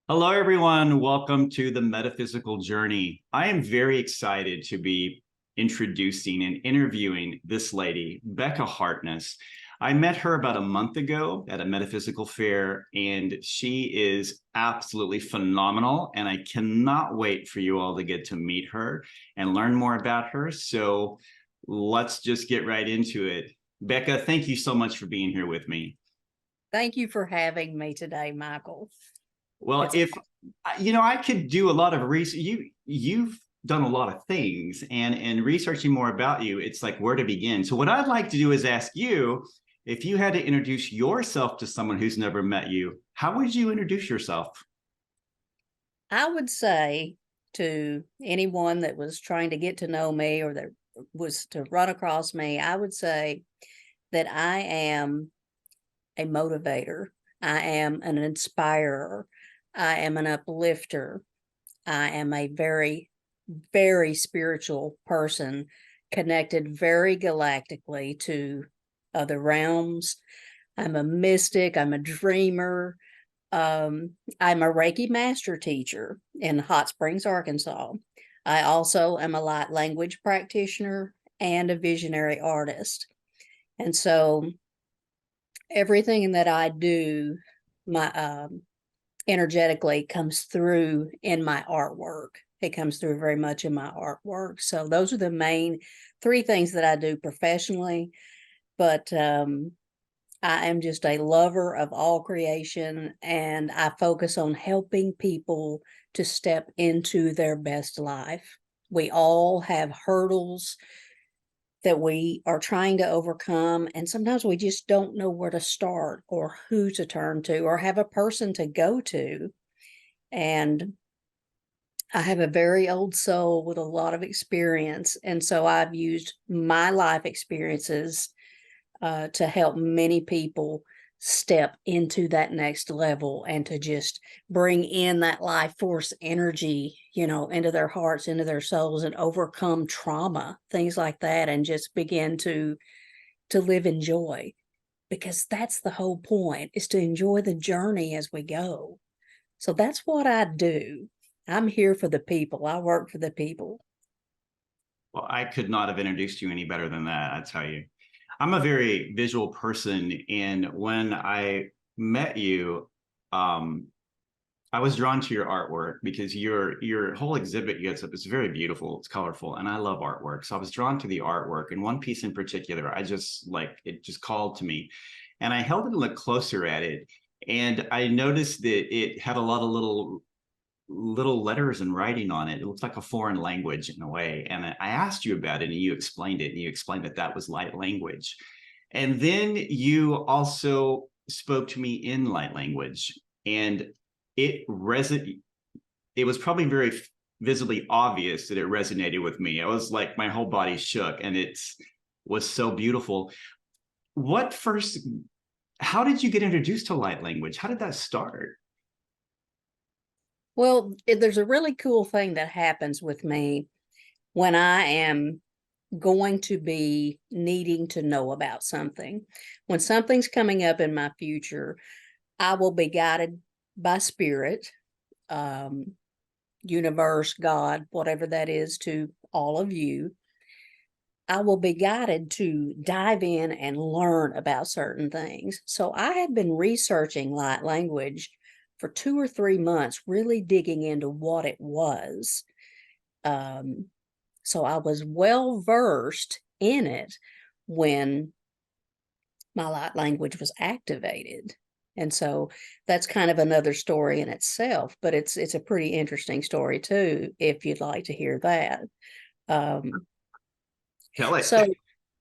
Hello, everyone. Welcome to the Metaphysical Journey. I am very excited to be introducing and interviewing this lady, Becca Hartness. I met her about a month ago at a metaphysical fair, and she is absolutely phenomenal. And I cannot wait for you all to get to meet her and learn more about her. So let's just get right into it. Becca, thank you so much for being here with me. Thank you for having me today, Michael. Well, if I could do a lot of research. You've done a lot of things, and researching more about you, it's like where to begin. So what I'd like to do is ask you, if you had to introduce yourself to someone who's never met you, how would you introduce yourself? I would say to anyone that was trying to get to know me or that was to run across me, I would say that I am a motivator. I am an inspirer. I am an uplifter. I am a very, very spiritual person connected very galactically to other realms. I'm a mystic. I'm a dreamer. I'm a Reiki master teacher in Hot Springs, Arkansas. I also am a light language practitioner and a visionary artist. And so everything that I do, my energetically comes through in my artwork. It comes through very much in my artwork. So those are the main three things that I do professionally. But I am just a lover of all creation, and I focus on helping people to step into their best life. We all have hurdles that we are trying to overcome, and sometimes we just don't know where to start or who to turn to or have a person to go to. And I have a very old soul with a lot of experience, and so I've used my life experiences to help many people step into that next level and to just bring in that life force energy, into their hearts, into their souls, and overcome trauma, things like that, and just begin to live in joy, because that's the whole point, is to enjoy the journey as we go. So that's what I do. I'm here for the people. I work for the people. Well, I could not have introduced you any better than that, I tell you. I'm a very visual person, and when I met you, um, I was drawn to your artwork because your whole exhibit you up is very beautiful. It's colorful, and I love artwork. So I was drawn to the artwork, and one piece in particular, I just like it just called to me, and I held it and looked closer at it, and I noticed that it had a lot of little letters and writing on it. It looked like a foreign language in a way. And I asked you about it, and you explained it, and you explained that that was light language. And then you also spoke to me in light language, and it resonated. It was probably very visibly obvious that it resonated with me. It was like my whole body shook, and it was so beautiful. What first? How did you get introduced to light language? How did that start? Well, there's a really cool thing that happens with me when I am going to be needing to know about something. When something's coming up in my future, I will be guided by spirit, universe, God, whatever that is to all of you. I will be guided to dive in and learn about certain things. So I had been researching light language for 2 or 3 months, really digging into what it was. So I was well versed in it when my light language was activated. And so that's kind of another story in itself, but it's a pretty interesting story too, if you'd like to hear that. Tell it. So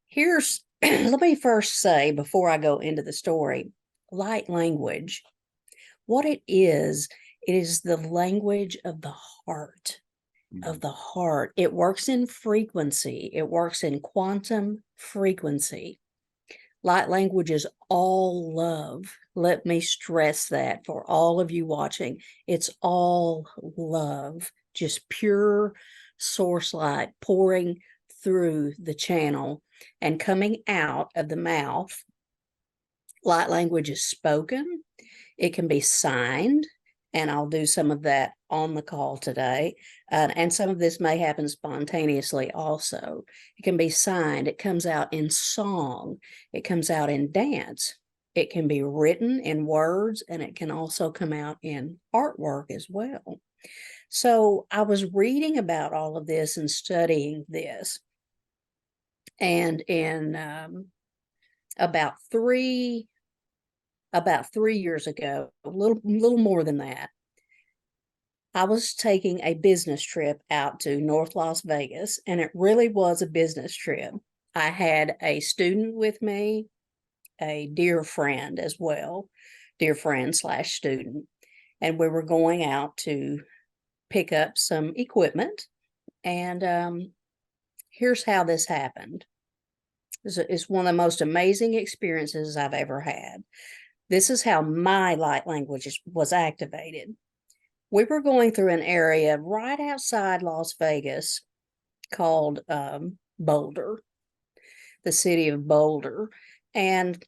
here's, let me first say before I go into the story, light language, what it is the language of the heart. Of the heart. It works in frequency. It works in quantum frequency. Light language is all love. Let me stress that for all of you watching. It's all love, just pure source light pouring through the channel and coming out of the mouth. Light language is spoken. It can be signed. And I'll do some of that on the call today. And some of this may happen spontaneously also. It can be signed, it comes out in song, it comes out in dance, it can be written in words, and it can also come out in artwork as well. So I was reading about all of this and studying this. And in about 3 years ago, a little more than that, I was taking a business trip out to North Las Vegas, and it really was a business trip. I had a student with me, a dear friend as well, dear friend slash student, and we were going out to pick up some equipment. And here's how this happened. It's one of the most amazing experiences I've ever had. This is how my light language was activated. We were going through an area right outside Las Vegas called Boulder, the city of Boulder. And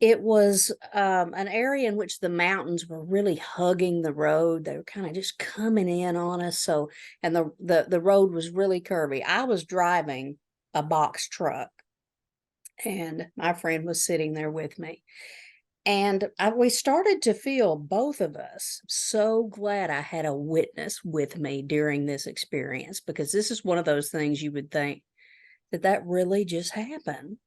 it was an area in which the mountains were really hugging the road. They were kind of just coming in on us. So, and the road was really curvy. I was driving a box truck, and my friend was sitting there with me. And we started to feel, both of us, so glad I had a witness with me during this experience, because this is one of those things you would think that really just happened.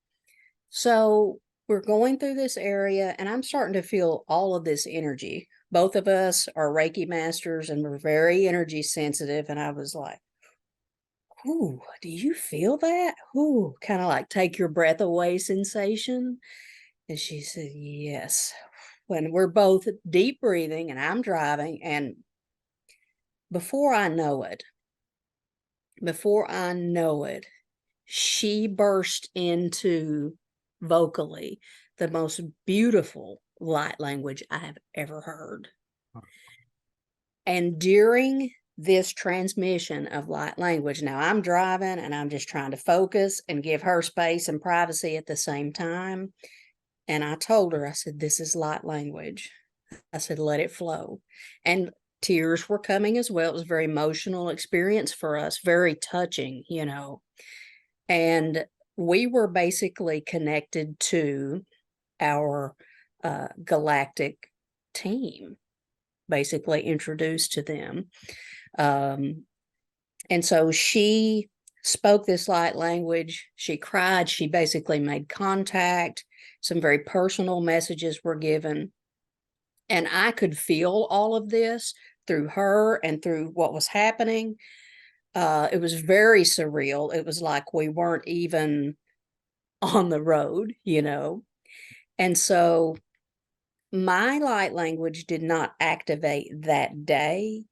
So we're going through this area, and I'm starting to feel all of this energy. Both of us are Reiki masters, and we're very energy sensitive. And I was like, ooh, do you feel that? Ooh, kind of like take your breath away sensation. And she said, yes. When we're both deep breathing and I'm driving, and before I know it, she burst into vocally the most beautiful light language I have ever heard. And during this transmission of light language, now I'm driving and I'm just trying to focus and give her space and privacy at the same time. And I told her, I said, this is light language. I said, let it flow. And tears were coming as well. It was a very emotional experience for us, very touching, And we were basically connected to our Galactic team, basically introduced to them. And so she spoke this light language. She cried. She basically made contact. Some very personal messages were given. And I could feel all of this through her and through what was happening. It was very surreal. It was like we weren't even on the road, And so my light language did not activate that day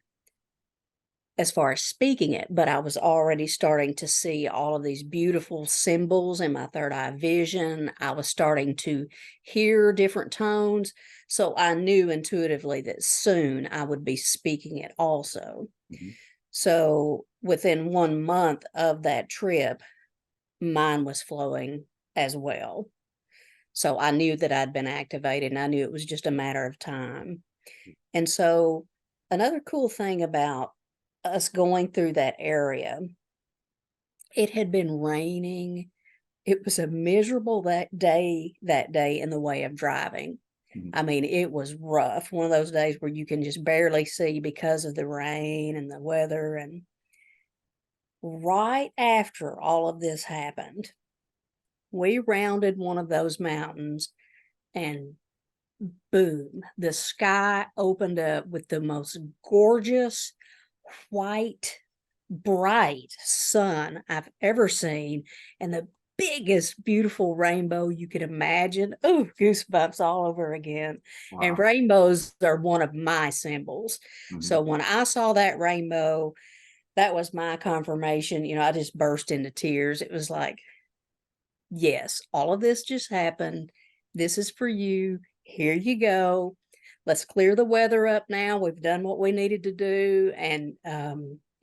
as far as speaking it, but I was already starting to see all of these beautiful symbols in my third eye vision. I was starting to hear different tones. So I knew intuitively that soon I would be speaking it also. Mm-hmm. So within 1 month of that trip, mine was flowing as well. So I knew that I'd been activated, and I knew it was just a matter of time. And so another cool thing about us going through that area, it had been raining. It was a miserable that day in the way of driving. Mm-hmm. I mean, it was rough. One of those days where you can just barely see because of the rain and the weather. And right after all of this happened, we rounded one of those mountains, and boom, the sky opened up with the most gorgeous white, bright sun I've ever seen, and the biggest, beautiful rainbow you could imagine. Oh, goosebumps all over again. Wow. And rainbows are one of my symbols. Mm-hmm. So when I saw that rainbow, that was my confirmation. I just burst into tears. It was like, yes, all of this just happened. This is for you. Here you go. Let's clear the weather up now. We've done what we needed to do. And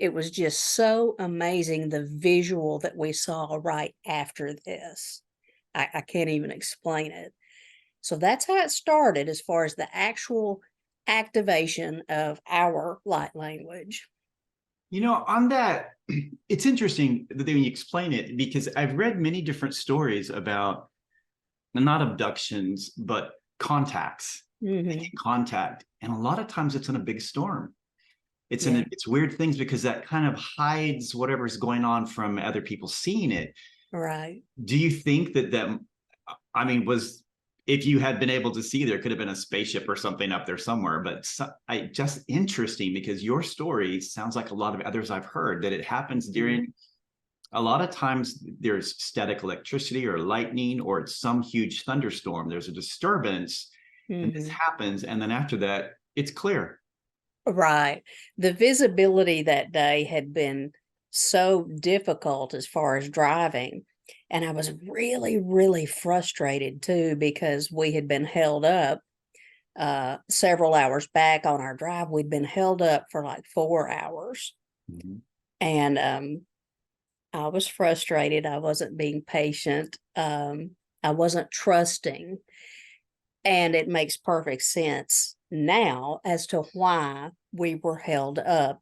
it was just so amazing, the visual that we saw right after this. I can't even explain it. So that's how it started as far as the actual activation of our light language. On that, it's interesting that when you explain it, because I've read many different stories about not abductions, but contacts, Mm-hmm. contact. And a lot of times it's in a big storm. Yeah. It's weird things because that kind of hides whatever's going on from other people seeing it. Right. Do you think that I mean, was if you had been able to see, there could have been a spaceship or something up there somewhere, but just interesting because your story sounds like a lot of others I've heard that it happens during a lot of times there's static electricity or lightning, or it's some huge thunderstorm. There's a disturbance and this Mm-hmm. happens. And then after that, it's clear. Right. The visibility that day had been so difficult as far as driving. And I was really, really frustrated too, because we had been held up several hours back on our drive. We'd been held up for like 4 hours. Mm-hmm. And I was frustrated. I wasn't being patient. I wasn't trusting. And it makes perfect sense now as to why we were held up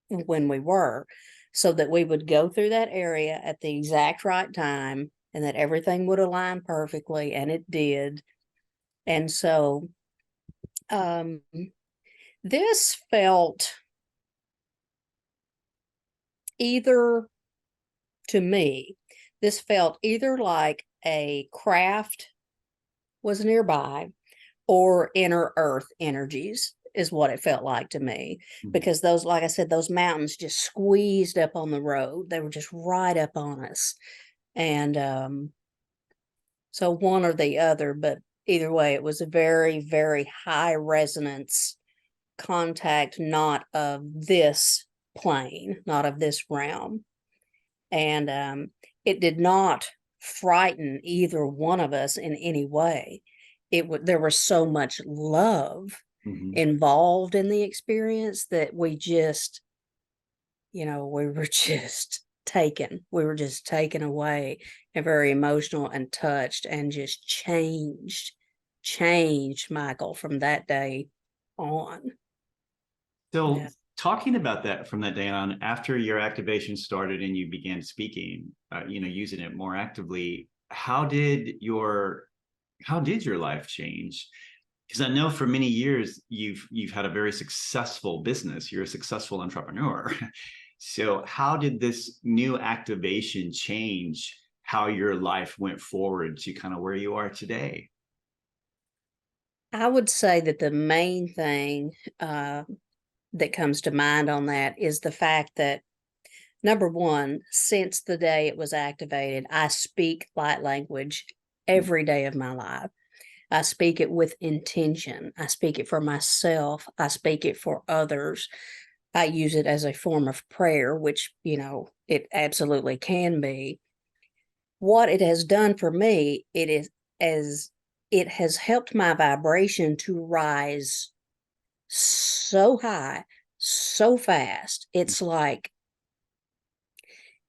when we were, so that we would go through that area at the exact right time and that everything would align perfectly, and it did. And so um, this felt either, to me, this felt either like a craft was nearby or inner earth energies is what it felt like to me, Mm-hmm. because those, like I said, those mountains just squeezed up on the road. They were just right up on us. And so one or the other, but either way, it was a very, very high resonance contact, not of this plane, not of this realm. And it did not frighten either one of us in any way. There was so much love Mm-hmm. involved in the experience that we just, we were just taken. We were just taken away and very emotional and touched, and just changed Michael from that day on. So Yeah. talking about that from that day on, after your activation started and you began speaking, using it more actively, how did your life change? Because I know for many years you've had a very successful business. You're a successful entrepreneur. So how did this new activation change how your life went forward to kind of where you are today? I would say that the main thing that comes to mind on that is the fact that, number one, since the day it was activated, I speak light language every day of my life. I speak it with intention. I speak it for myself. I speak it for others. I use it as a form of prayer, which, it absolutely can be. What it has done for me, it has helped my vibration to rise so high, so fast. It's like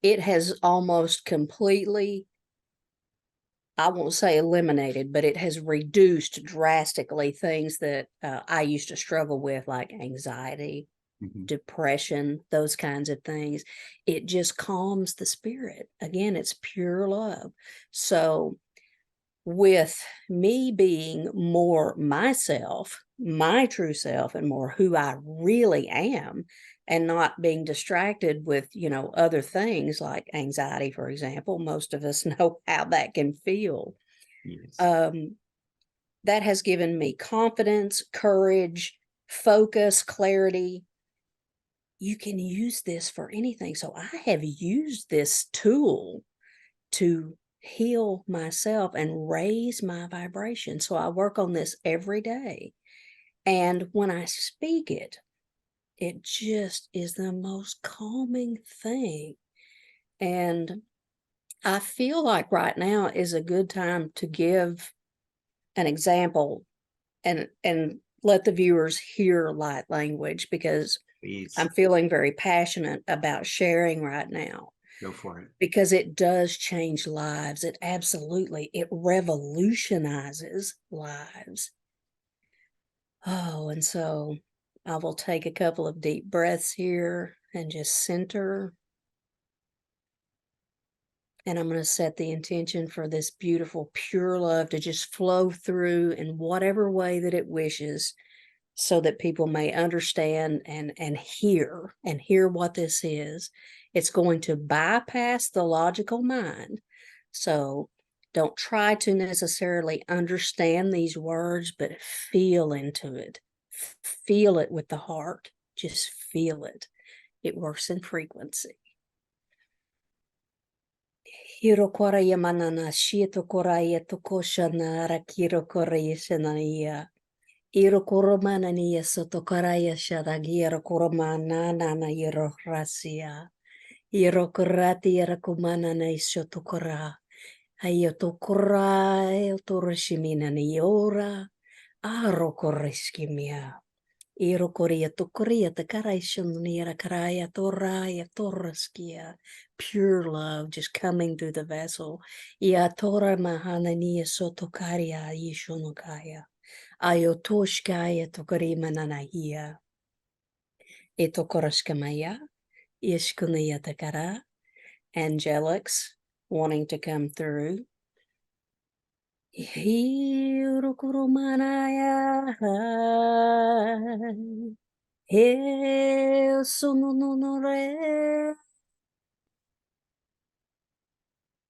it has almost completely, I won't say eliminated, but it has reduced drastically things that I used to struggle with, like anxiety, Mm-hmm. depression, those kinds of things. It just calms the spirit. Again, it's pure love. So, with me being more myself, my true self, and more who I really am, and not being distracted with, other things like anxiety, for example. Most of us know how that can feel. Yes. Um, that has given me confidence, courage, focus, clarity. You can use this for anything. So I have used this tool to heal myself and raise my vibration. So I work on this every day. And when I speak it, it just is the most calming thing. And I feel like right now is a good time to give an example and let the viewers hear light language, because Please I'm feeling very passionate about sharing right now, go for it. because it does change lives. It revolutionizes lives. Oh, and so I will take a couple of deep breaths here and just center. And I'm going to set the intention for this beautiful, pure love to just flow through in whatever way that it wishes, so that people may understand and hear what this is. It's going to bypass the logical mind. So don't try to necessarily understand these words, but feel into it. Feel it with the heart. Just feel it. It works in frequency. Hiro koraya manana shito koraya tokoshana rakiro koraya shanania. Iro koromanania soto koraya shadagira koromana nana iro rasia. Iro korati ira kumanana isoto kora. Ayoto kora eoto rishimina niora. Aro koreskimia. Iro korea to korea te karaishunira karaya toraya toraskia. Pure love just coming through the vessel. Ia tora mahanania sotokaria yishunokaya. Ayotoshkaya tokarima nanahia. Etokoraskamaya. Ishkunia takara. Angelics wanting to come through. Hirokuromanaya. He sono non re.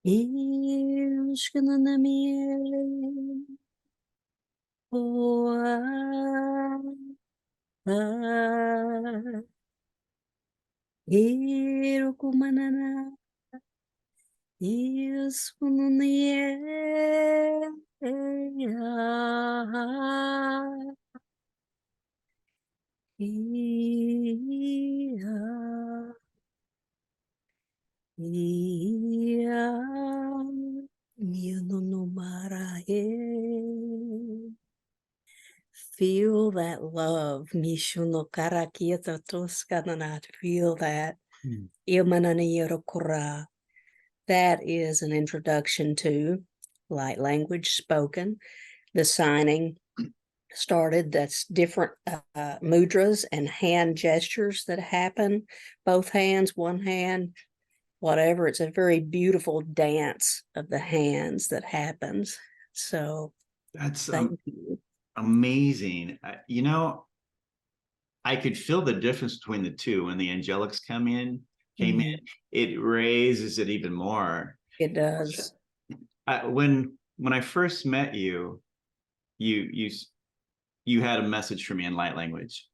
Ishkananamie. Hirokumanana. Isununye. Feel that love. Mishuno karakieta toskanana. Feel that. Ilmananiyarokura. That is an introduction to light language spoken. The signing started. That's different mudras and hand gestures that happen. Both hands, one hand, whatever. It's a very beautiful dance of the hands that happens. So That's thank you. amazing. You know, I could feel the difference between the two when the angelics came in. It raises it even more. It does. When I first met you, you you had a message for me in light language,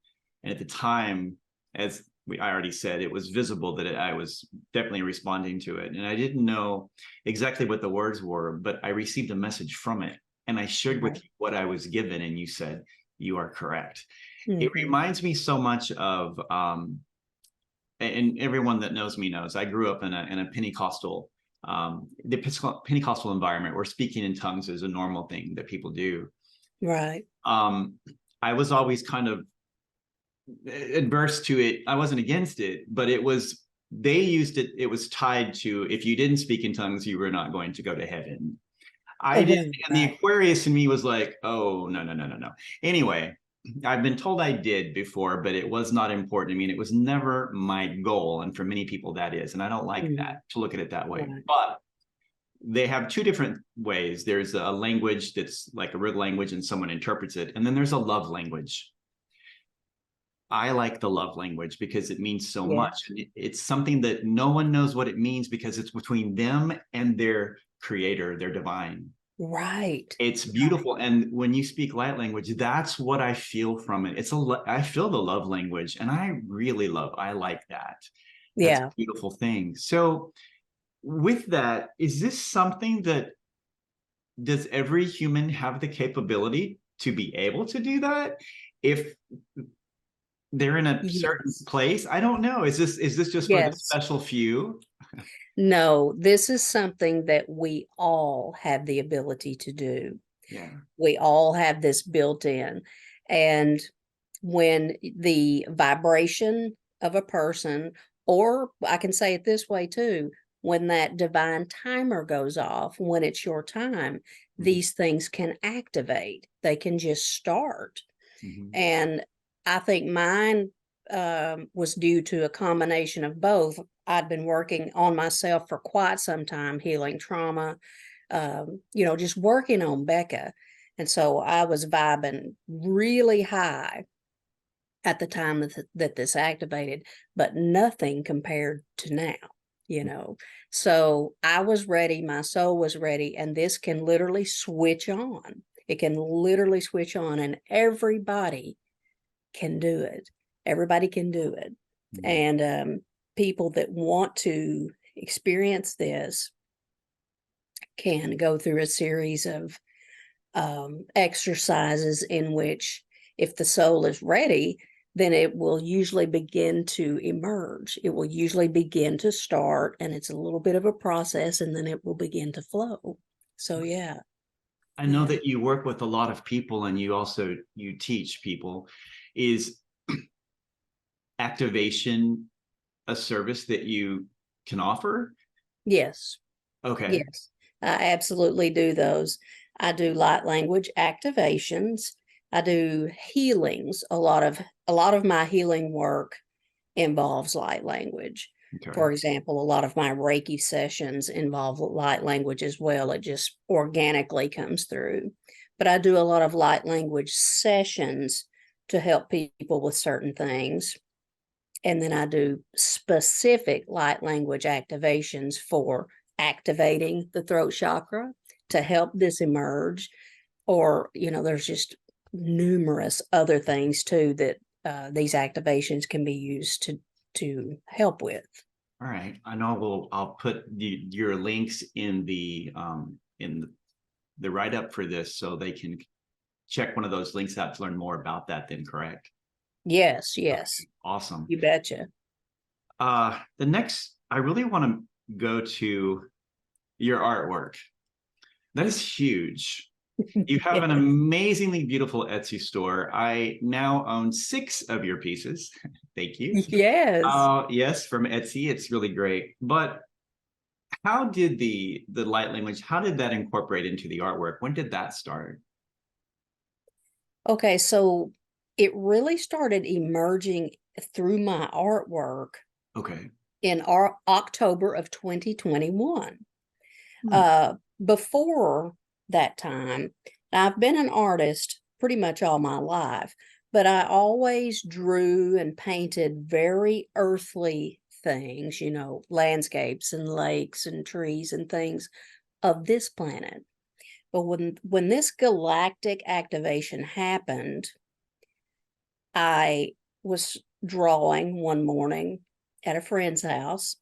and at the time, as I already said, it was visible that I was definitely responding to it, and I didn't know exactly what the words were, but I received a message from it, and I shared with you what I was given, and you said you are correct. It reminds me so much of and everyone that knows me knows I grew up in a Pentecostal Pentecostal environment where speaking in tongues is a normal thing that people do. Right. I was always kind of adverse to it. I wasn't against it, but they used it. It was tied to, if you didn't speak in tongues, you were not going to go to heaven. I didn't, and the Aquarius in me was like, oh, no. Anyway, I've been told I did before, but it was not important to me. And it was never my goal. And for many people, that is. And I don't like that, to look at it that way. But they have two different ways. There's a language that's like a real language and someone interprets it. And then there's a love language. I like the love language because it means so much. It's something that no one knows what it means because it's between them and their creator, their divine. Right. It's beautiful. And when you speak light language, that's what I feel from it. I feel the love language, and I like that. That's a beautiful thing. So with that, is this something that, does every human have the capability to be able to do that? If they're in a certain place, I don't know. Is this just for the special few? No, this is something that we all have the ability to do. Yeah. We all have this built in. And when the vibration of a person, or I can say it this way too, when that divine timer goes off, when it's your time, these things can activate. They can just start. Mhm. And I think mine was due to a combination of both. I'd been working on myself for quite some time, healing trauma, just working on Becca. And so I was vibing really high at the time that this activated, but nothing compared to now. So I was ready, my soul was ready, and this can literally switch on. It can literally switch on, and everybody can do it. Everybody can do it. Mhm. And people that want to experience this can go through a series of exercises in which, if the soul is ready, then it will usually begin to emerge. It will usually begin to start, and it's a little bit of a process, and then it will begin to flow. So, yeah. I know Yeah. that you work with a lot of people and you teach people. Is activation a service that you can offer? Yes. Okay. Yes. I absolutely do those. I do light language activations. I do healings. A lot of my healing work involves light language. Okay. For example, a lot of my Reiki sessions involve light language as well. It just organically comes through. But I do a lot of light language sessions to help people with certain things. And then I do specific light language activations for activating the throat chakra to help this emerge. Or, there's just numerous other things too that these activations can be used to help with. All right. I know I'll put your links in the write up for this so they can check one of those links out to learn more about that then, correct? Yes, Okay, yes, awesome. you betcha. The next, I really want to go to your artwork. That is huge. You have an Yes. amazingly beautiful Etsy store. I now own 6 of your pieces. Thank you. Yes. Yes, from Etsy. It's really great. But how did the light language, how did that incorporate into the artwork? When did that start? Okay, so it really started emerging through my artwork Okay. in October of 2021. Hmm. Uh, Before that time, I've been an artist pretty much all my life, but I always drew and painted very earthly things, landscapes and lakes and trees and things of this planet. But when this galactic activation happened, I was drawing one morning at a friend's house,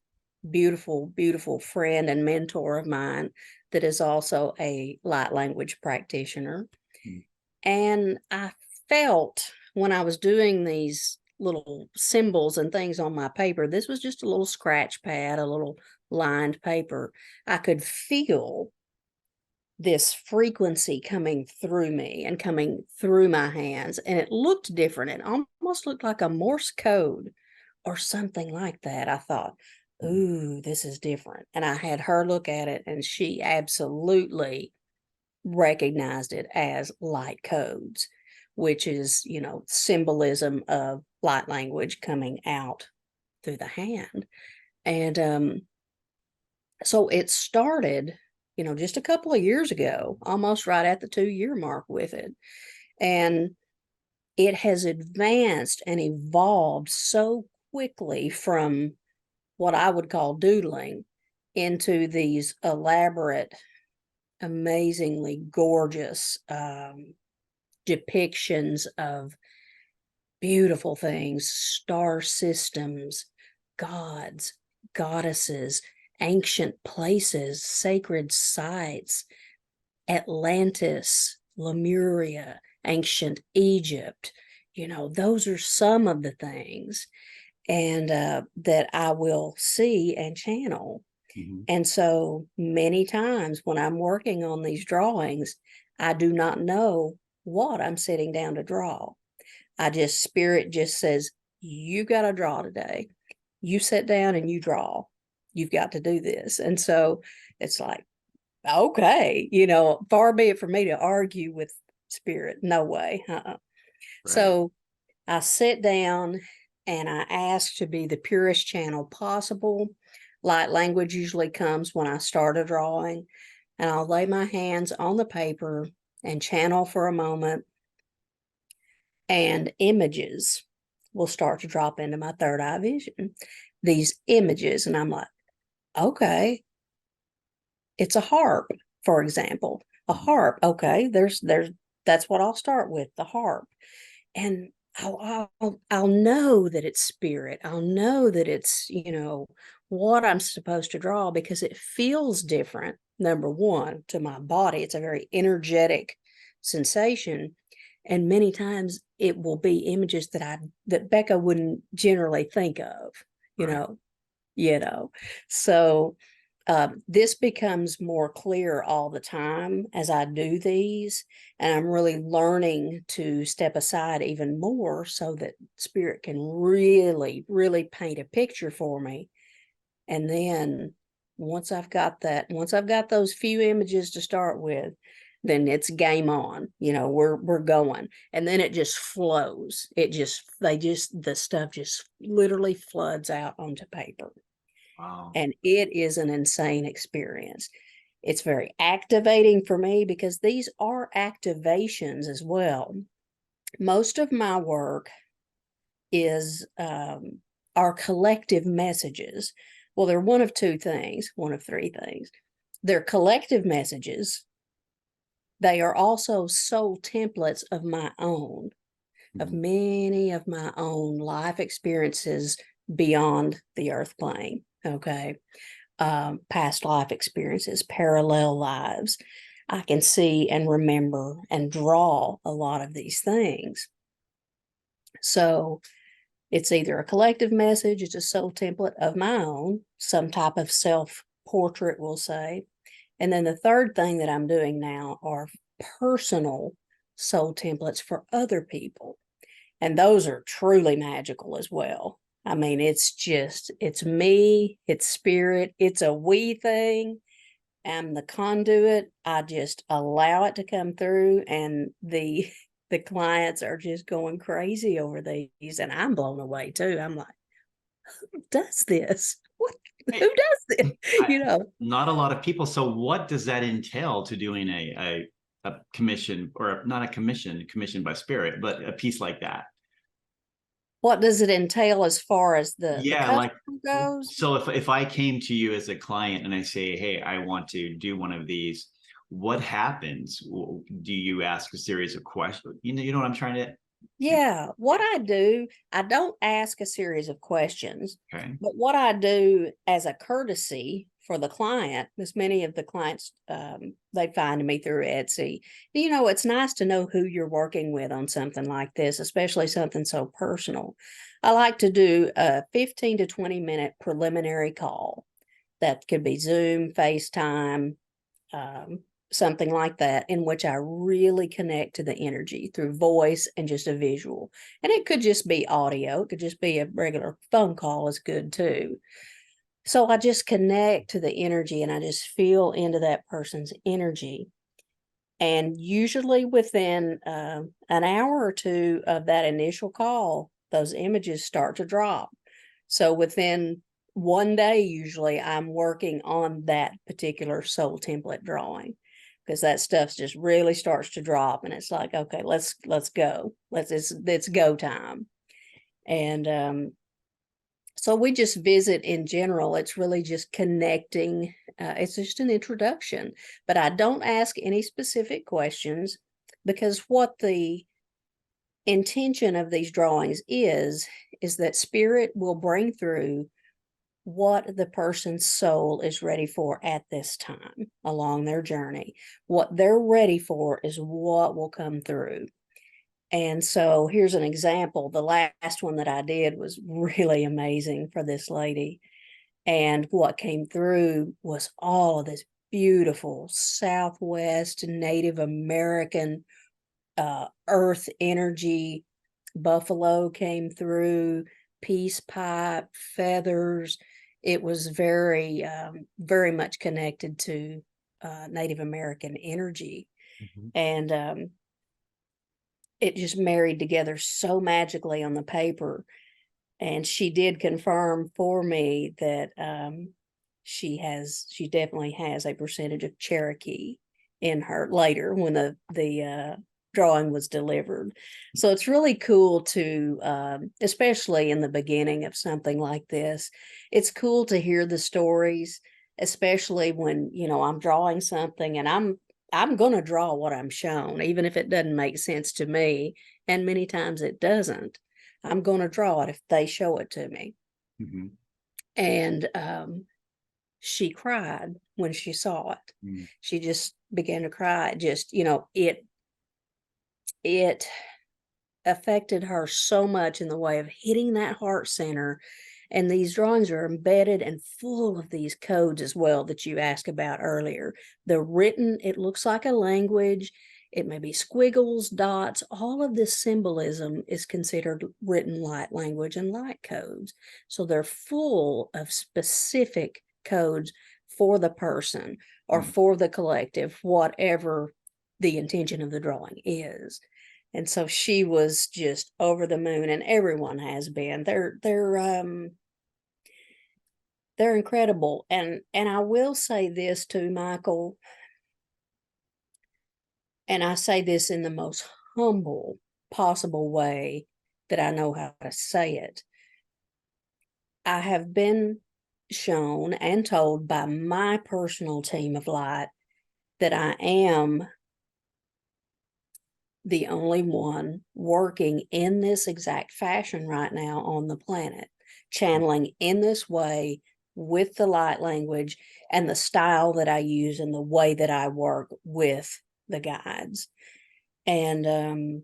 beautiful, beautiful friend and mentor of mine that is also a light language practitioner. Hmm. And I felt when I was doing these little symbols and things on my paper, this was just a little scratch pad, a little lined paper. I could feel this frequency coming through me and coming through my hands, and it looked different. It almost looked like a Morse code or something like that. I thought, ooh, this is different. And I had her look at it, and she absolutely recognized it as light codes, which is, symbolism of light language coming out through the hand. And so it started, just a couple of years ago, almost right at the 2-year mark with it. And it has advanced and evolved so quickly from what I would call doodling into these elaborate, amazingly gorgeous depictions of beautiful things, star systems, gods, goddesses, ancient places, sacred sites, Atlantis, Lemuria, ancient Egypt. Those are some of the things and that I will see and channel. Mhm. And so many times when I'm working on these drawings, I do not know what I'm sitting down to draw. Spirit just says, you got to draw today. You sit down and you draw. You've got to do this. And so it's like, okay, far be it for me to argue with spirit. No way. Right. So I sit down and I ask to be the purest channel possible. Light language usually comes when I start a drawing, and I'll lay my hands on the paper and channel for a moment, and images will start to drop into my third eye vision. These images, and I'm like, okay, it's a harp, for example. A harp, okay, there's that's what I'll start with, the harp. And I'll know that it's spirit. I'll know that it's, what I'm supposed to draw, because it feels different. Number one, to my body, it's a very energetic sensation. And many times it will be images that Becca wouldn't generally think of, you Right. know, you know. So this becomes more clear all the time as I do these, and I'm really learning to step aside even more so that spirit can really, really paint a picture for me. And then once I've got those few images to start with, then it's game on. We're going. And then it just flows. The stuff just literally floods out onto paper. Wow. And it is an insane experience. It's very activating for me because these are activations as well. Most of my work is our collective messages. Well, they're one of three things. They're collective messages. They are also soul templates of my own, of Mhm. many of my own life experiences beyond the earth plane. Okay. Past life experiences, parallel lives. I can see and remember and draw a lot of these things. So it's either a collective message, it's a soul template of my own, some type of self portrait, we'll say. And then the third thing that I'm doing now are personal soul templates for other people. And those are truly magical as well. I mean, it's me, it's spirit, it's a we thing. I'm the conduit. I just allow it to come through, and the the clients are just going crazy over these, and I'm blown away too. I'm like, who does this? What? Who Hey, does this? I, You know, not a lot of people. So what does that entail to doing a commission, or not a commission by spirit, but a piece like that? what does it entail as far as the Yeah, customer like, goes? so if I came to you as a client and I say, hey, I want to do one of these, what happens? Do you ask a series of questions? You know what I'm trying to. Yeah, what Yeah. I do, I don't ask a series of questions, Okay. but what I do as a courtesy for the client, as many of the clients, they find me through Etsy. It's nice to know who you're working with on something like this, especially something so personal. I like to do a 15 to 20-minute preliminary call. That could be Zoom, FaceTime, um, something like that, in which I really connect to the energy through voice and just a visual. And it could just be audio, it could just be a regular phone call, is good too. So I just connect to the energy and I just feel into that person's energy. And usually within an hour or two of that initial call, those images start to drop. So within one day, usually I'm working on that particular soul template drawing, because that stuff just really starts to drop, and it's like, okay, let's go. It's go time. And so we just visit in general. It's really just connecting. It's just an introduction, but I don't ask any specific questions, because what the intention of these drawings is that spirit will bring through what the person's soul is ready for at this time along their journey. What they're ready for is what will come through. And so here's an example. The last one that I did was really amazing for this lady. And what came through was all of this beautiful Southwest Native American earth energy. Buffalo came through, peace pipe, feathers. It was very much connected to Native American energy. Mhm. And it just married together so magically on the paper. And she did confirm for me that she definitely has a percentage of Cherokee in her later when the drawing was delivered. So it's really cool to, especially in the beginning of something like this, it's cool to hear the stories, especially when, you know, I'm drawing something and I'm going to draw what I'm shown, even if it doesn't make sense to me. And many times it doesn't. I'm going to draw it if they show it to me. Mm-hmm. And she cried when she saw it. Mm. She just began to cry. Just, you know, it affected her so much in the way of hitting that heart center. And these drawings are embedded and full of these codes as well that you asked about earlier. The written, it looks like a language. It may be squiggles, dots. All of this symbolism is considered written light language and light codes. So they're full of specific codes for the person or for the collective, whatever the intention of the drawing is. And so she was just over the moon, and everyone has been. They're incredible. And I will say this too, Michael, and I say this in the most humble possible way that I know how to say it. I have been shown and told by my personal team of light that I am the only one working in this exact fashion right now on the planet, channeling in this way with the light language and the style that I use and the way that I work with the guides. And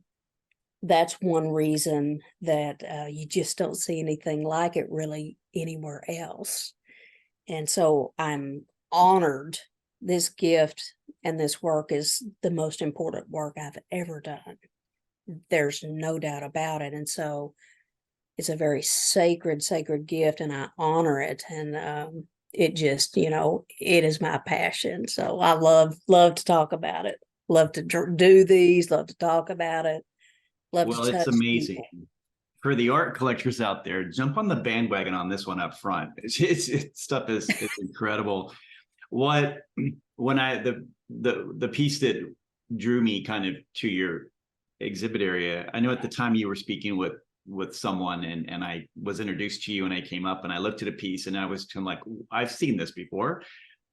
that's one reason that you just don't see anything like it really anywhere else. And so I'm honored. This gift and this work is the most important work I've ever done. There's no doubt about it. And so it's a very sacred, sacred gift, and I honor it. And it just, you know, it is my passion. So I love to talk about it. Love to do these, love to talk about it. Love to Well, it's touch amazing. people. For the art collectors out there, jump on the bandwagon on this one up front. It's stuff is incredible. What when I the piece that drew me kind of to your exhibit area, I know at the time you were speaking with someone, and I was introduced to you, and I came up and I looked at a piece and I was like, I've seen this before.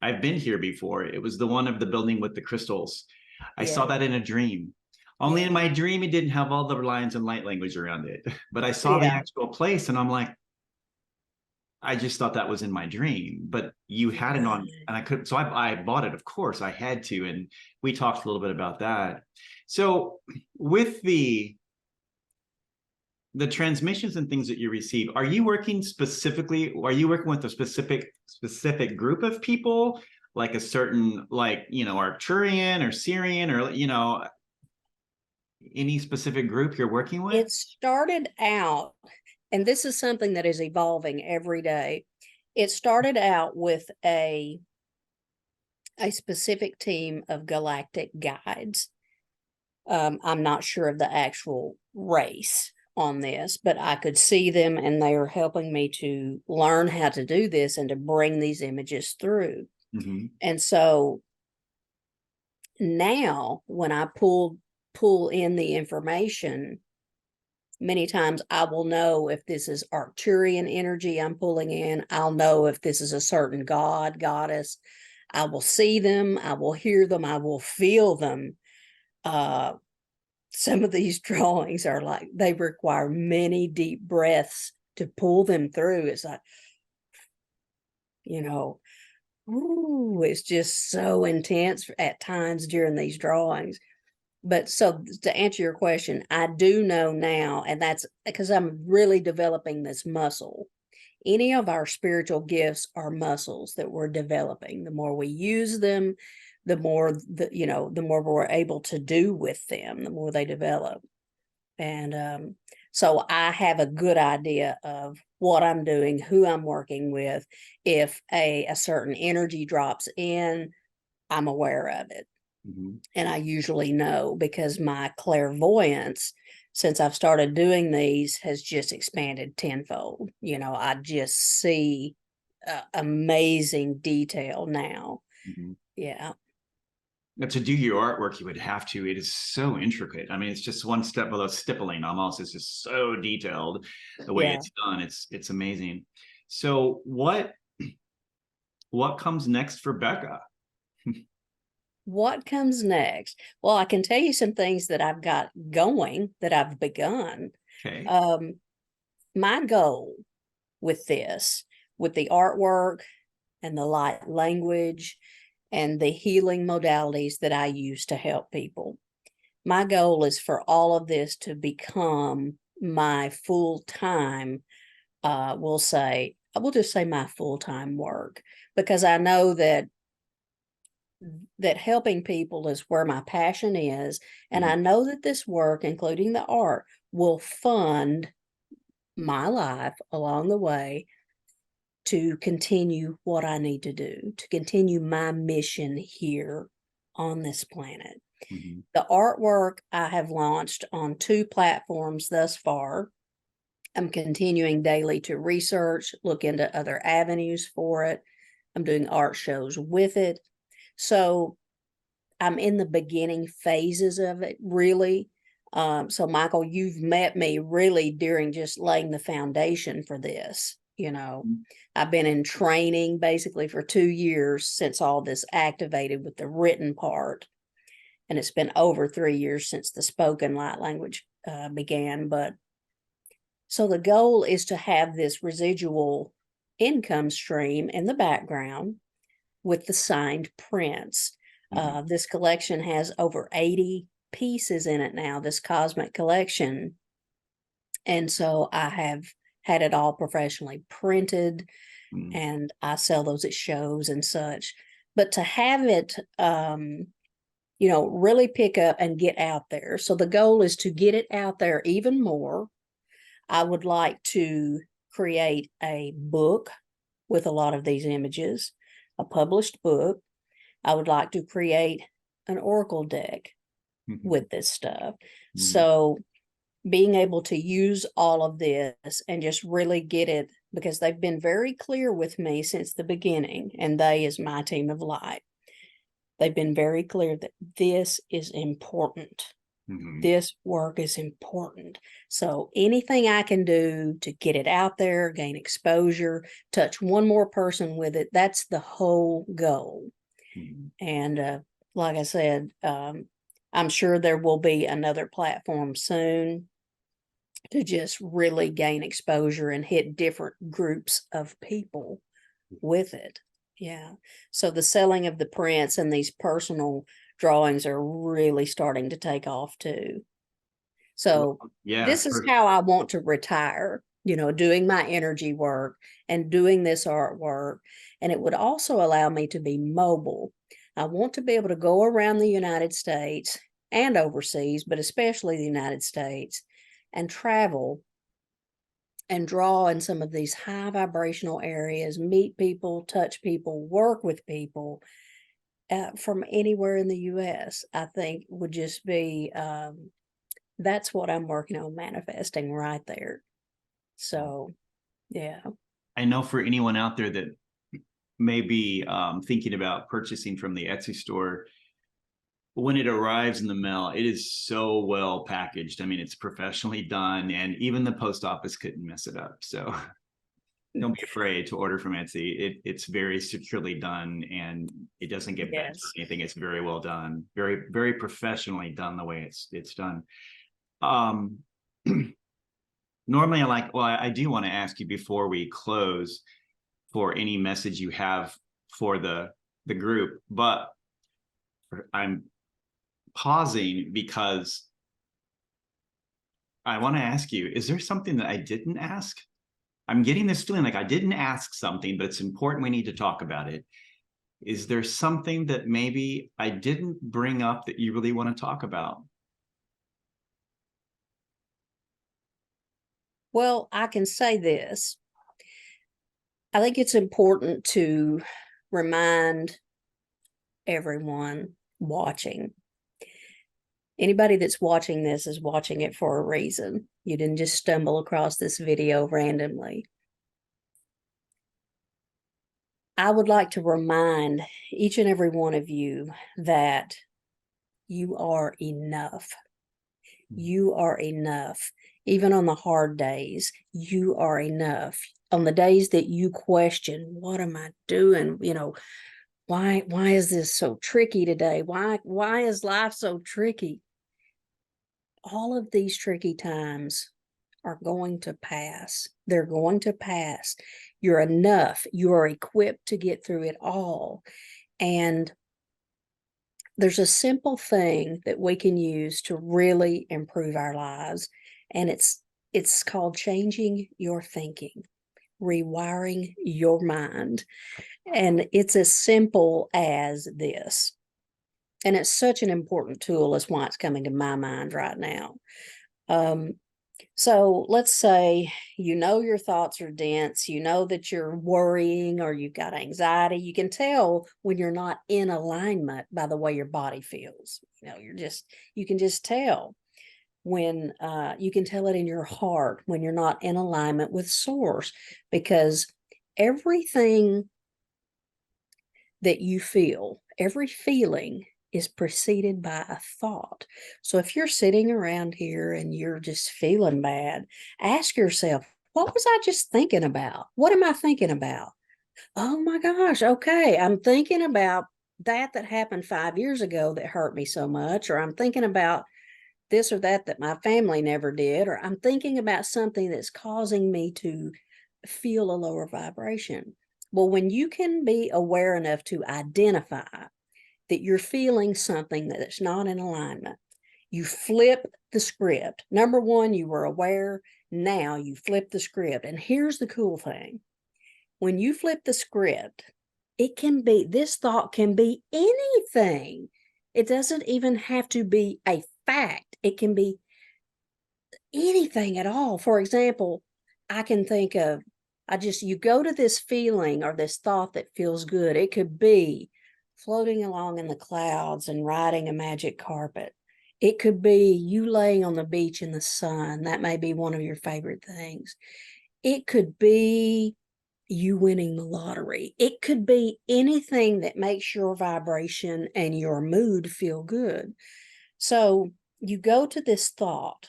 I've been here before. It was the one of the building with the crystals. I saw Yeah. that in a dream. Only Yeah. in my dream, it didn't have all the lines and light language around it. But I saw the Yeah. actual place and I'm like, I just thought that was in my dream, but you had it on, and I couldn't. So I bought it. Of course, I had to, and we talked a little bit about that. So with the transmissions and things that you receive, are you working specifically? Are you working with a specific group of people, like a certain, like, you know, Arcturian or Syrian, or, you know, any specific group you're working with? It started out, and this is something that is evolving every day. It started out with a specific team of galactic guides. I'm not sure of the actual race on this, but I could see them, and they are helping me to learn how to do this and to bring these images through. Mm-hmm. And so now when I pull in the information, many times I will know if this is Arcturian energy I'm pulling in. I'll know if this is a certain god, goddess. I will see them, I will hear them, I will feel them. Some of these drawings are like, they require many deep breaths to pull them through. It's like, you know, ooh, it's just so intense at times during these drawings. But so to answer your question, I do know now, and that's because I'm really developing this muscle. Any of our spiritual gifts are muscles that we're developing. The more we use them, the more the more we're able to do with them, the more they develop. And so I have a good idea of what I'm doing, who I'm working with. If a certain energy drops in, I'm aware of it. Mhm. And I usually know because my clairvoyance, since I've started doing these, has just expanded tenfold. I just see amazing detail now. Mhm. Yeah. Now, to do your artwork, you would have to. It is so intricate. I mean, it's just one step below stippling almost. It's just so detailed the way Yeah. it's done. It's amazing. So what comes next for Becca? What comes next? Well, I can tell you some things that I've got going, that I've begun. Okay. Um, my goal with this, with the artwork and the light language and the healing modalities that I use to help people, my goal is for all of this to become my full-time, we'll just say my full-time work, because I know that helping people is where my passion is. And Mhm. I know that this work, including the art, will fund my life along the way to continue what I need to do, to continue my mission here on this planet. Mhm. The artwork I have launched on 2 platforms thus far. I'm continuing daily to research, look into other avenues for it. I'm doing art shows with it. So I'm in the beginning phases of it, really. So Michael, you've met me really during just laying the foundation for this. I've been in training basically for 2 years since all this activated with the written part. And it's been over 3 years since the spoken light language began. But so the goal is to have this residual income stream in the background with the signed prints. Mhm. This collection has over 80 pieces in it now, this cosmic collection. And so I have had it all professionally printed, Mhm. and I sell those at shows and such. But to have it, really pick up and get out there. So the goal is to get it out there even more. I would like to create a book with a lot of these images, a published book. I would like to create an oracle deck Mhm. with this stuff. Mhm. So being able to use all of this and just really get it, because they've been very clear with me since the beginning, and they is my team of light. They've been very clear that this is important. Mhm. This work is important. So anything I can do to get it out there, gain exposure, touch one more person with it, that's the whole goal. Mhm. And like I said, I'm sure there will be another platform soon to just really gain exposure and hit different groups of people with it. Yeah. So the selling of the prints and these personal drawings are really starting to take off too. Well, So yeah, this is how I want to retire, doing my energy work and doing this artwork. And it would also allow me to be mobile. I want to be able to go around the United States and overseas, but especially the United States, and travel and draw in some of these high vibrational areas, meet people, touch people, work with people from anywhere in the US. I think would just be that's what I'm working on manifesting right there. So, yeah. I know for anyone out there that may be thinking about purchasing from the Etsy store, when it arrives in the mail, it is so well packaged. I mean, it's professionally done, and even the post office couldn't mess it up. So don't be afraid to order from Etsy. It's very securely done, and it doesn't get bent or Yes. anything. It's very well done, very very professionally done the way it's done. Um, Normally, I do want to ask you before we close for any message you have for the group, but I'm pausing because I want to ask you, is there something that I didn't ask? I'm getting this feeling like I didn't ask something, but it's important we need to talk about it. Is there something that maybe I didn't bring up that you really want to talk about? Well, I can say this. I think it's important to remind everyone watching. Anybody that's watching this is watching it for a reason. You didn't just stumble across this video randomly. I would like to remind each and every one of you that you are enough. You are enough. Even on the hard days, you are enough. On the days that you question, what am I doing? You know, why is this so tricky today? Why is life so tricky? All of these tricky times are going to pass. They're going to pass. You're enough. You are equipped to get through it all. And there's a simple thing that we can use to really improve our lives, and it's called changing your thinking, rewiring your mind. And it's as simple as this. And it's such an important tool. That's why it's coming to my mind right now. So let's say you know your thoughts are dense, you know that you're worrying or you've got anxiety. You can tell when you're not in alignment by the way your body feels. You know, you can just tell when you can tell it in your heart when you're not in alignment with source, because everything that you feel, every feeling is preceded by a thought. So if you're sitting around here and you're just feeling bad, ask yourself, what was I just thinking about? What am I thinking about? Oh my gosh, okay, I'm thinking about that happened 5 years ago that hurt me so much, or I'm thinking about this or that my family never did, or I'm thinking about something that's causing me to feel a lower vibration. Well, when you can be aware enough to identify that you're feeling something that's not in alignment, you flip the script. Number one, you were aware. Now you flip the script. And here's the cool thing. When you flip the script, this thought can be anything. It doesn't even have to be a fact. It can be anything at all. For example, I can think of, you go to this feeling or this thought that feels good. It could be floating along in the clouds and riding a magic carpet. It could be you laying on the beach in the sun. That may be one of your favorite things. It could be you winning the lottery. It could be anything that makes your vibration and your mood feel good. So you go to this thought,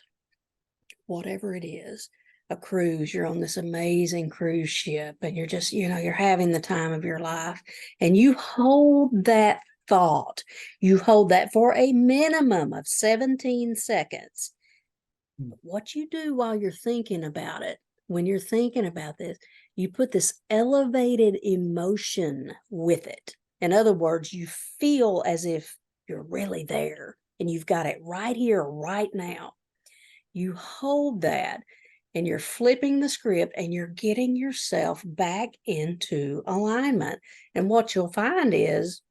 whatever it is, a cruise, you're on this amazing cruise ship and you're just, you're having the time of your life, and you hold that thought. You hold that for a minimum of 17 seconds. What you do while you're thinking about it, when you're thinking about this, you put this elevated emotion with it. In other words, you feel as if you're really there and you've got it right here, right now. You hold that and you're flipping the script and you're getting yourself back into alignment. And what you'll find is,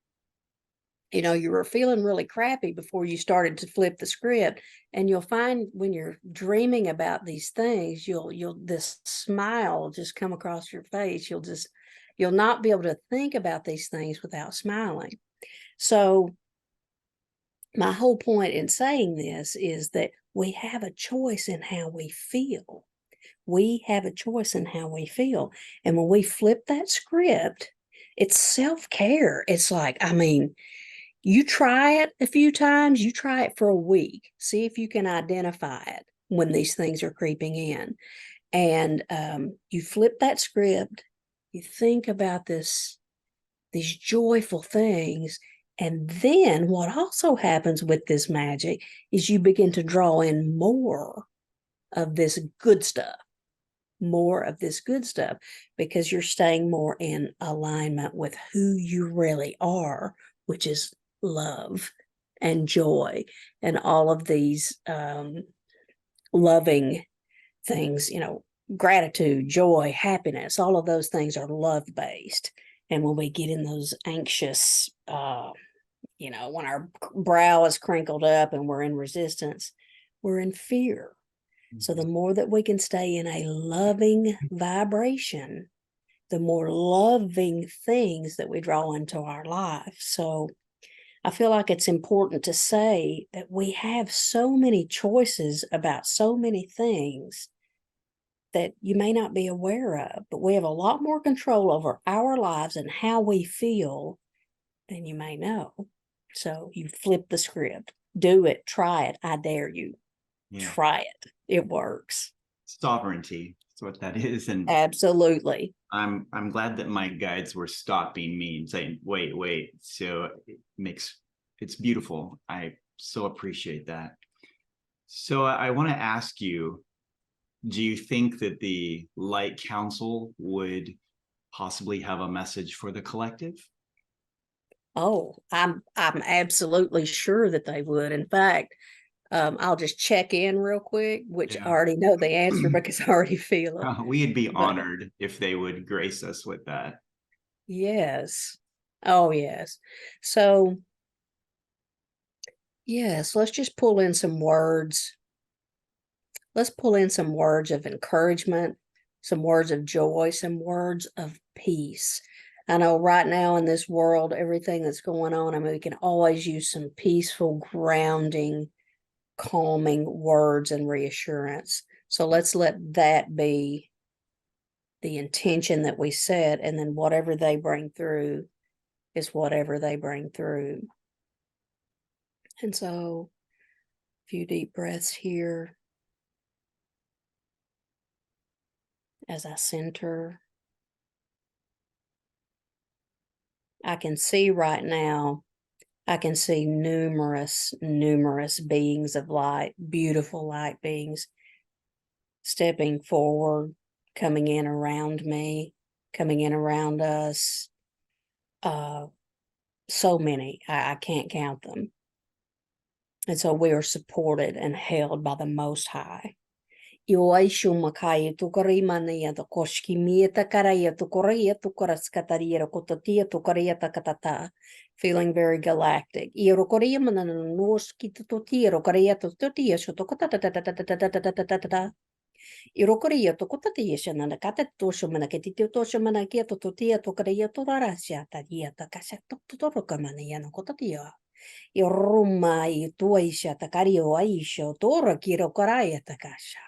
you were feeling really crappy before you started to flip the script. And you'll find when you're dreaming about these things, this smile will just come across your face. You'll not be able to think about these things without smiling. So my whole point in saying this is that we have a choice in how we feel. We have a choice in how we feel. And when we flip that script, it's self-care. It's like, you try it a few times, you try it for a week, see if you can identify it when these things are creeping in. And you flip that script, you think about these joyful things. And then what also happens with this magic is you begin to draw in more of this good stuff, because you're staying more in alignment with who you really are, which is love and joy and all of these loving things, gratitude, joy, happiness, all of those things are love-based. And when we get in those anxious, when our brow is crinkled up and we're in resistance, we're in fear. So the more that we can stay in a loving vibration, the more loving things that we draw into our life. So I feel like it's important to say that we have so many choices about so many things that you may not be aware of, but we have a lot more control over our lives and how we feel than you may know. So you flip the script, do it, try it. I dare you. Yeah. Try it. It works. Sovereignty. That's what that is. And Absolutely. I'm glad that my guides were stopping me and saying, wait. So it's beautiful. I so appreciate that. So I want to ask you, do you think that the Light Council would possibly have a message for the collective? Oh, I'm absolutely sure that they would. In fact, I'll just check in real quick, which I Yeah. already know the answer because I already feel it. We'd be But honored if they would grace us with that. yes. Oh, yes. So, yes, let's just pull in some words. Let's pull in some words of encouragement, some words of joy, some words of peace. I know right now in this world, everything that's going on, I mean, we can always use some peaceful, grounding, calming words and reassurance. So let's let that be the intention that we set, and then whatever they bring through is whatever they bring through. And so, a few deep breaths here as I center. I can see right now, I can see numerous beings of light, beautiful light beings stepping forward, coming in around me, coming in around us. So many, I can't count them. And so we are supported and held by the Most High. Feeling very galactic. Irokoria to kotatia shana kata tosho mana ketitio tosho mana kia to totia to karia to rarasia ta dia ta kasa to toroka mana yana kotatia. Iruma I tuaisha ta kario aisha tora kiro karaya ta kasha.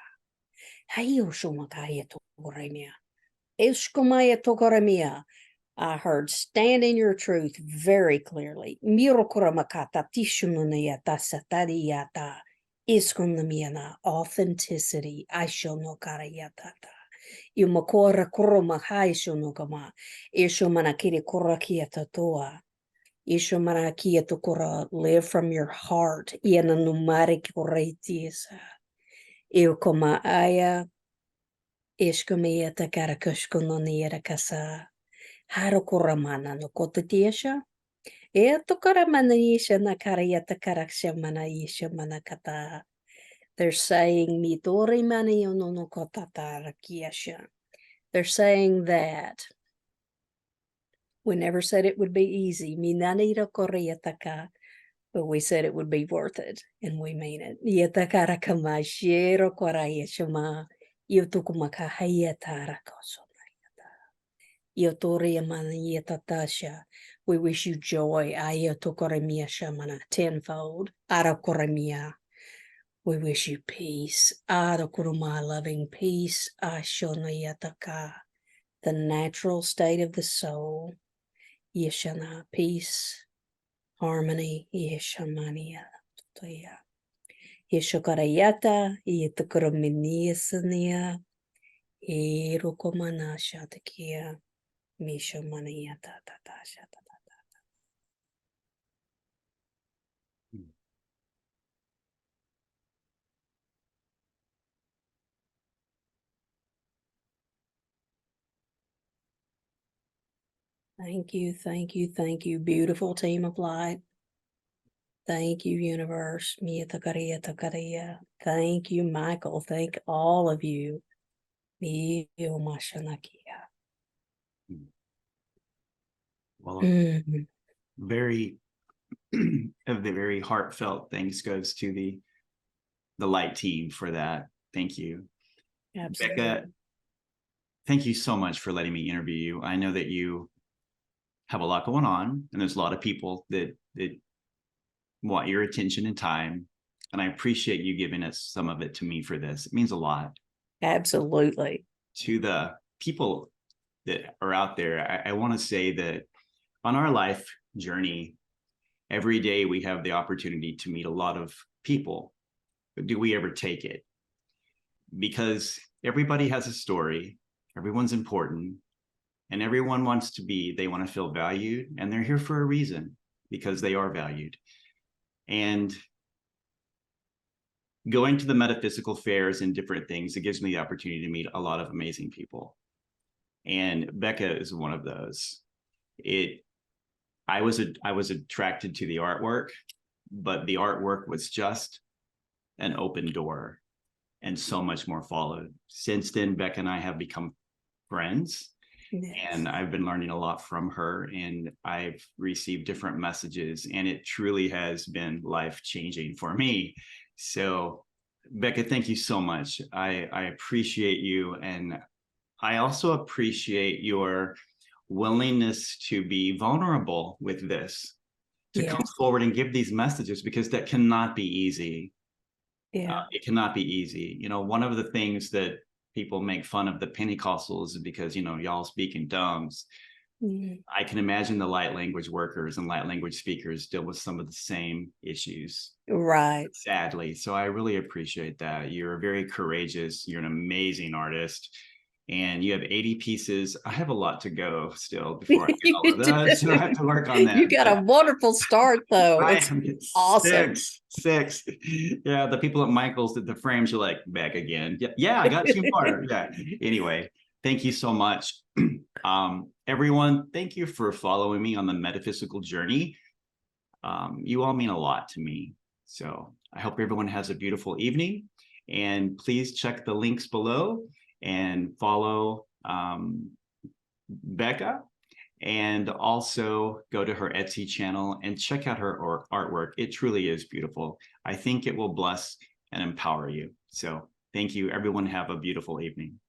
Hayo shumakaya to remia. Ishkumaya to remia. I heard stand in your truth very clearly. Mirokuramakata tishununia tasatariata. Iskunamiana authenticity. I shall no karayatata. Yumakora kuruma haishunukama. Ishumanakiri kurakiata toa. Ishumanakiata kura. Live from your heart. Iana numarik kuretiesa. Ilkoma aya. Ishkumiata karakushkunoniera kasa. Harukuramana no kotatiesha. Etukaramanayisha nakarayata karaksha manayisha manakata. They're saying mitori manayono no kotatarakiasha. They're saying that we never said it would be easy. Minanira koreyataka. But we said it would be worth it, and we mean it. Yetakarakama korayashama. Yutukumakahayatarakoso. We wish you joy. Tenfold. We wish you peace. Loving peace. The natural state of the soul. Yeshana, peace, harmony. Yeshamania. Yeshokarayata. Yetakuruminiasania. Erukomana shatakia. Misha maniyata tatasha tatata. Thank you, beautiful team of light. Thank you, universe. Miyatakaria takaria. Thank you, Michael. Thank all of you. Miyomashanakia. Well, very of the very heartfelt thanks goes to the light team for that. Thank you. Absolutely. Becca, thank you so much for letting me interview you. I know that you have a lot going on, and there's a lot of people that want your attention and time. And I appreciate you giving us some of it to me for this. It means a lot. Absolutely. To the people that are out there, I want to say that on our life journey, every day we have the opportunity to meet a lot of people. But do we ever take it? Because everybody has a story, everyone's important, and everyone wants to be, they want to feel valued, and they're here for a reason, because they are valued. And going to the metaphysical fairs and different things, it gives me the opportunity to meet a lot of amazing people. And Becca is one of those. I was attracted to the artwork, but the artwork was just an open door, and so much more followed. Since then, Becca and I have become friends. Yes. And I've been learning a lot from her, and I've received different messages, and it truly has been life-changing for me. So, Becca, thank you so much. I appreciate you, and I also appreciate your willingness to be vulnerable with this, to come Yes. forward and give these messages, because that cannot be easy. Yeah. It cannot be easy. You know, one of the things that people make fun of the Pentecostals is because, you know, y'all speak in tongues. Mhm. I can imagine the light language workers and light language speakers deal with some of the same issues, Right. sadly. So I really appreciate that. You're very courageous. You're an amazing artist. And you have 80 pieces. I have a lot to go still before I get all of that. So I have to work on that. You got a wonderful start, though. I It's am awesome. six. Yeah, the people at Michael's did the frames are like, back again. Yeah, I got 2 more. Yeah. Anyway, thank you so much. Everyone, thank you for following me on the metaphysical journey. You all mean a lot to me. So I hope everyone has a beautiful evening. And please check the links below and follow Becca. And also go to her Etsy channel and check out her artwork. It truly is beautiful. I think it will bless and empower you. So thank you, everyone. Have a beautiful evening.